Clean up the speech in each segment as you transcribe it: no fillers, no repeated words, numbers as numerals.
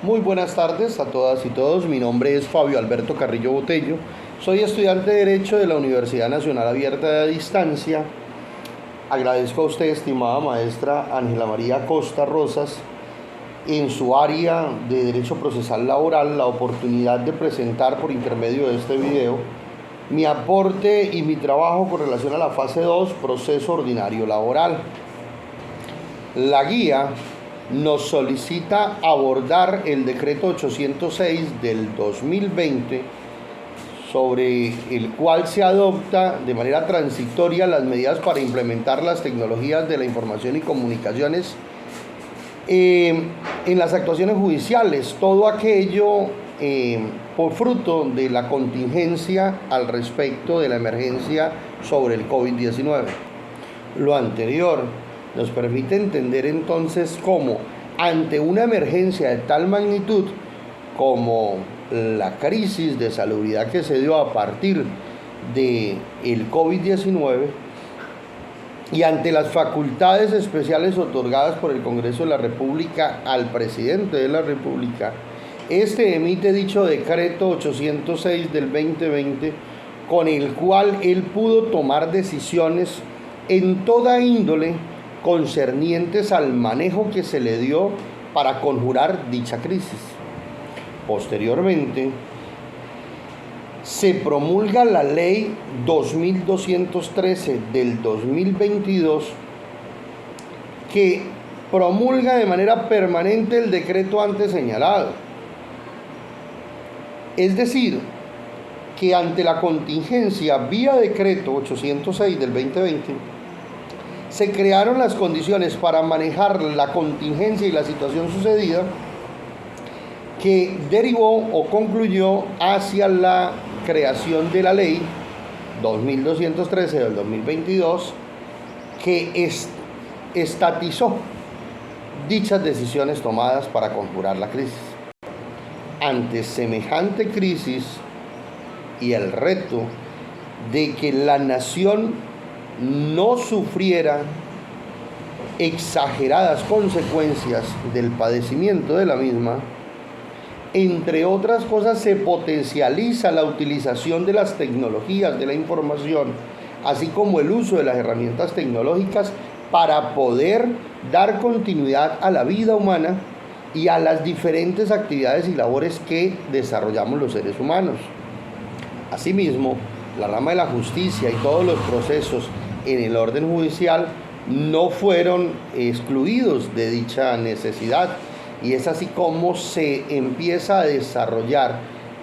Muy buenas tardes a todas y todos. Mi nombre es Fabio Alberto Carrillo Botello. Soy estudiante de Derecho de la Universidad Nacional Abierta de Distancia. Agradezco a usted, estimada maestra Ángela María Costa Rosas, en su área de Derecho Procesal Laboral, la oportunidad de presentar por intermedio de este video mi aporte y mi trabajo con relación a la fase 2, proceso ordinario laboral. La guía nos solicita abordar el decreto 806 del 2020, sobre el cual se adopta de manera transitoria las medidas para implementar las tecnologías de la información y comunicaciones en las actuaciones judiciales, todo aquello por fruto de la contingencia al respecto de la emergencia sobre el COVID-19. Lo anterior nos permite entender entonces cómo, ante una emergencia de tal magnitud como la crisis de salubridad que se dio a partir del COVID-19 y ante las facultades especiales otorgadas por el Congreso de la República al presidente de la República, este emite dicho decreto 806 del 2020, con el cual él pudo tomar decisiones en toda índole concernientes al manejo que se le dio para conjurar dicha crisis. Posteriormente, se promulga la ley 2213 del 2022, que promulga de manera permanente el decreto antes señalado. Es decir, que ante la contingencia vía decreto 806 del 2020, se crearon las condiciones para manejar la contingencia y la situación sucedida, que derivó o concluyó hacia la creación de la ley 2213 del 2022, que estatizó dichas decisiones tomadas para conjurar la crisis. Ante semejante crisis y el reto de que la nación no sufriera exageradas consecuencias del padecimiento de la misma, entre otras cosas, se potencializa la utilización de las tecnologías de la información, así como el uso de las herramientas tecnológicas para poder dar continuidad a la vida humana y a las diferentes actividades y labores que desarrollamos los seres humanos. Asimismo, la rama de la justicia y todos los procesos en el orden judicial no fueron excluidos de dicha necesidad, y es así como se empieza a desarrollar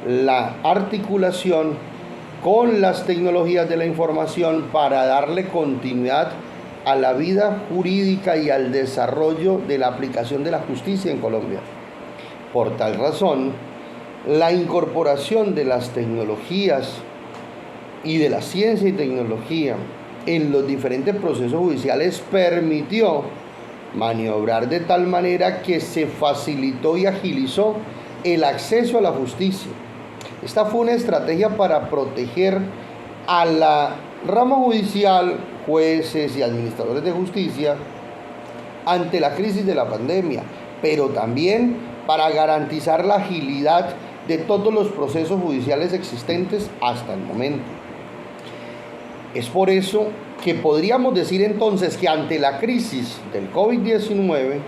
la articulación con las tecnologías de la información para darle continuidad a la vida jurídica y al desarrollo de la aplicación de la justicia en Colombia. Por tal razón, la incorporación de las tecnologías y de la ciencia y tecnología en los diferentes procesos judiciales permitió maniobrar de tal manera que se facilitó y agilizó el acceso a la justicia. Esta fue una estrategia para proteger a la rama judicial, jueces y administradores de justicia ante la crisis de la pandemia, pero también para garantizar la agilidad de todos los procesos judiciales existentes hasta el momento. Es por eso que podríamos decir entonces que ante la crisis del COVID-19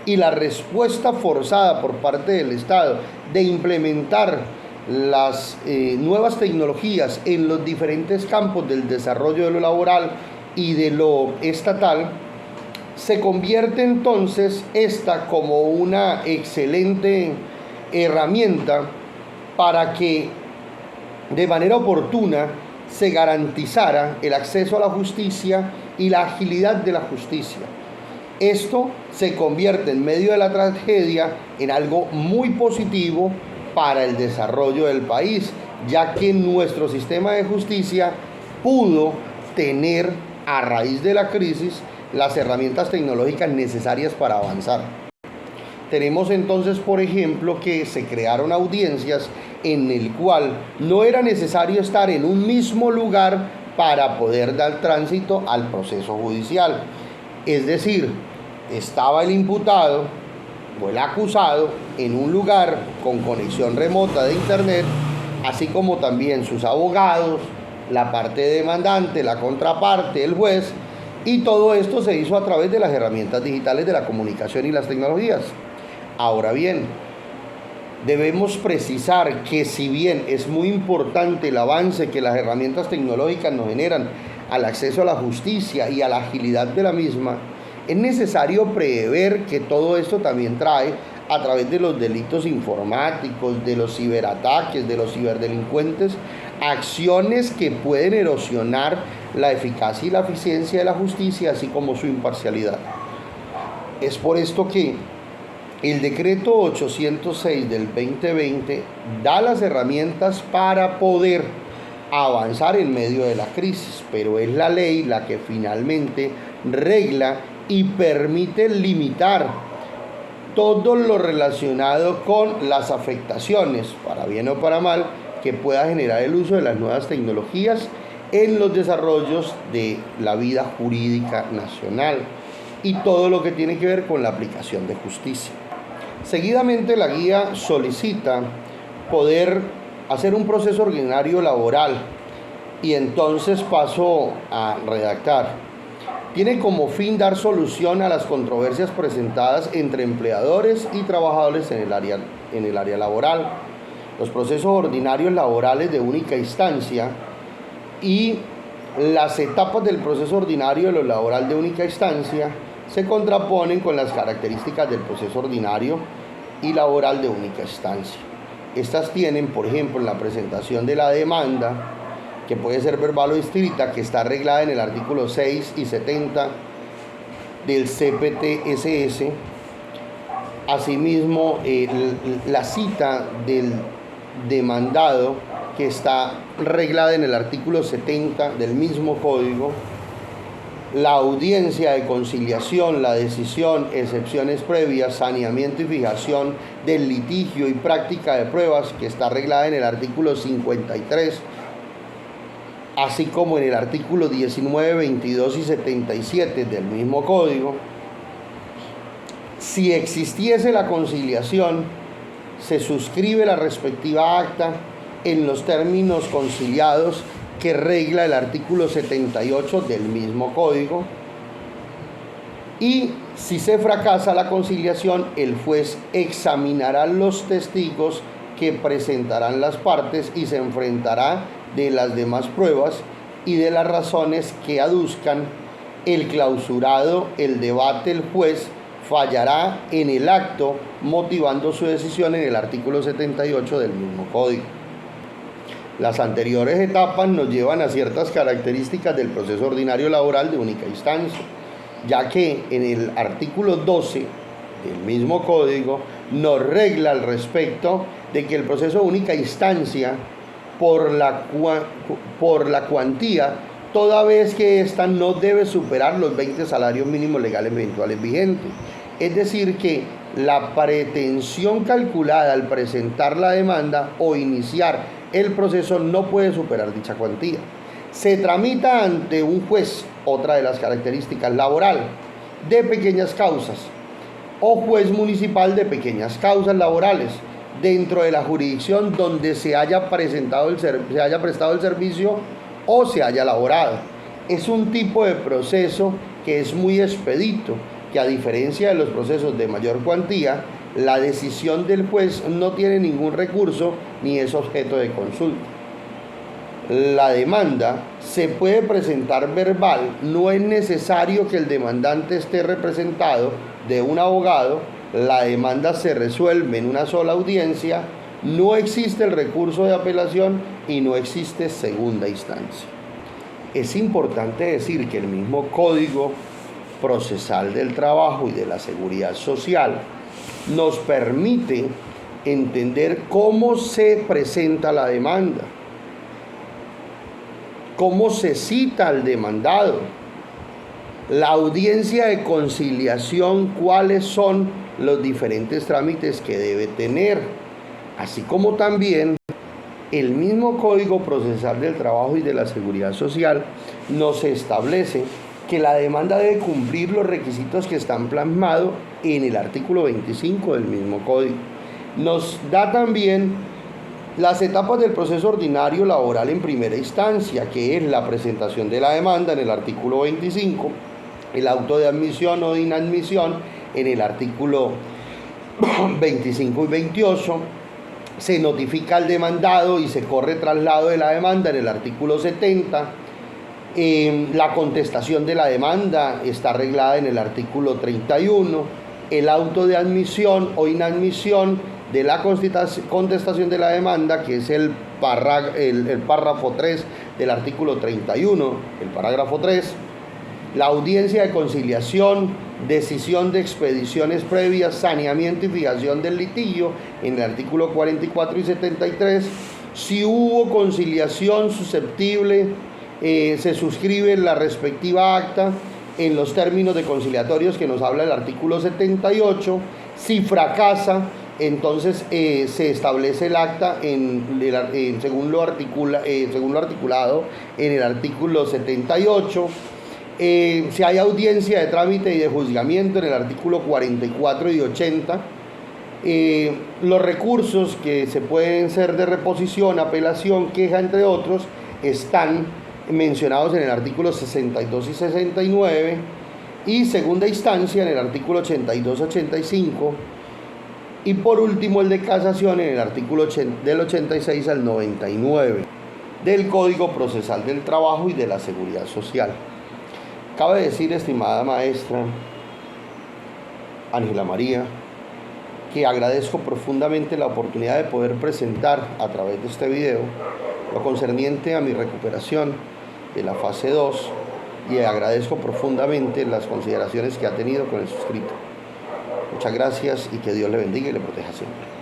y la respuesta forzada por parte del Estado de implementar las nuevas tecnologías en los diferentes campos del desarrollo de lo laboral y de lo estatal, se convierte entonces esta como una excelente herramienta para que de manera oportuna se garantizara el acceso a la justicia y la agilidad de la justicia. Esto se convierte en medio de la tragedia en algo muy positivo para el desarrollo del país, ya que nuestro sistema de justicia pudo tener, a raíz de la crisis, las herramientas tecnológicas necesarias para avanzar. Tenemos entonces, por ejemplo, que se crearon audiencias en el cual no era necesario estar en un mismo lugar para poder dar tránsito al proceso judicial. Es decir, estaba el imputado o el acusado en un lugar con conexión remota de internet, así como también sus abogados, la parte demandante, la contraparte, el juez, y todo esto se hizo a través de las herramientas digitales de la comunicación y las tecnologías. Ahora bien, debemos precisar que si bien es muy importante el avance que las herramientas tecnológicas nos generan al acceso a la justicia y a la agilidad de la misma, es necesario prever que todo esto también trae, a través de los delitos informáticos, de los ciberataques, de los ciberdelincuentes, acciones que pueden erosionar la eficacia y la eficiencia de la justicia, así como su imparcialidad. Es por esto que el decreto 806 del 2020 da las herramientas para poder avanzar en medio de la crisis, pero es la ley la que finalmente regla y permite limitar todo lo relacionado con las afectaciones, para bien o para mal, que pueda generar el uso de las nuevas tecnologías en los desarrollos de la vida jurídica nacional y todo lo que tiene que ver con la aplicación de justicia. Seguidamente, la guía solicita poder hacer un proceso ordinario laboral y entonces paso a redactar. Tiene como fin dar solución a las controversias presentadas entre empleadores y trabajadores en el área laboral. Los procesos ordinarios laborales de única instancia y las etapas del proceso ordinario de lo laboral de única instancia se contraponen con las características del proceso ordinario y laboral de única instancia. Estas tienen, por ejemplo, la presentación de la demanda, que puede ser verbal o escrita, que está arreglada en el artículo 6 y 70 del CPT-SS. Asimismo, la cita del demandado, que está reglada en el artículo 70 del mismo código. La audiencia de conciliación, la decisión, excepciones previas, saneamiento y fijación del litigio y práctica de pruebas, que está arreglada en el artículo 53, así como en el artículo 19, 22 y 77 del mismo código. Si existiese la conciliación, se suscribe la respectiva acta en los términos conciliados que regla el artículo 78 del mismo código. Y si se fracasa la conciliación, el juez examinará los testigos que presentarán las partes y se enfrentará de las demás pruebas y de las razones que aduzcan el clausurado. El debate, el juez fallará en el acto, motivando su decisión en el artículo 78 del mismo código. Las anteriores etapas nos llevan a ciertas características del proceso ordinario laboral de única instancia, ya que en el artículo 12 del mismo código nos regla al respecto de que el proceso de única instancia, por la cuantía, toda vez que ésta no debe superar los 20 salarios mínimos legales eventuales vigentes. Es decir, que la pretensión calculada al presentar la demanda o iniciar el proceso no puede superar dicha cuantía. Se tramita ante un juez, otra de las características, laboral, de pequeñas causas, o juez municipal de pequeñas causas laborales, dentro de la jurisdicción donde se haya prestado el servicio o se haya laborado. Es un tipo de proceso que es muy expedito, que a diferencia de los procesos de mayor cuantía, la decisión del juez no tiene ningún recurso ni es objeto de consulta. La demanda se puede presentar verbal, no es necesario que el demandante esté representado de un abogado, la demanda se resuelve en una sola audiencia, no existe el recurso de apelación y no existe segunda instancia. Es importante decir que el mismo Código Procesal del Trabajo y de la Seguridad Social nos permite entender cómo se presenta la demanda, cómo se cita al demandado, la audiencia de conciliación, cuáles son los diferentes trámites que debe tener, así como también el mismo Código Procesal del Trabajo y de la Seguridad Social nos establece que la demanda debe cumplir los requisitos que están plasmados en el artículo 25 del mismo código. Nos da también las etapas del proceso ordinario laboral en primera instancia, que es la presentación de la demanda en el artículo 25, el auto de admisión o de inadmisión en el artículo 25 y 28, se notifica al demandado y se corre traslado de la demanda en el artículo 70, la contestación de la demanda está arreglada en el artículo 31, el auto de admisión o inadmisión de la contestación de la demanda, que es el párrafo 3 del artículo 31, el parágrafo 3, la audiencia de conciliación, decisión de expediciones previas, saneamiento y fijación del litigio en el artículo 44 y 73. Si hubo conciliación susceptible, se suscribe la respectiva acta en los términos de conciliatorios que nos habla el artículo 78. Si fracasa, entonces se establece el acta según lo articulado en el artículo 78. Si hay audiencia de trámite y de juzgamiento en el artículo 44 y 80, los recursos que se pueden ser de reposición, apelación, queja, entre otros, están mencionados en el artículo 62 y 69, y segunda instancia en el artículo 82-85, y por último el de casación en el artículo del 86 al 99 del Código Procesal del Trabajo y de la Seguridad Social. Cabe decir, estimada maestra Ángela María, que agradezco profundamente la oportunidad de poder presentar a través de este video lo concerniente a mi recuperación de la fase 2, y agradezco profundamente las consideraciones que ha tenido con el suscrito. Muchas gracias y que Dios le bendiga y le proteja siempre.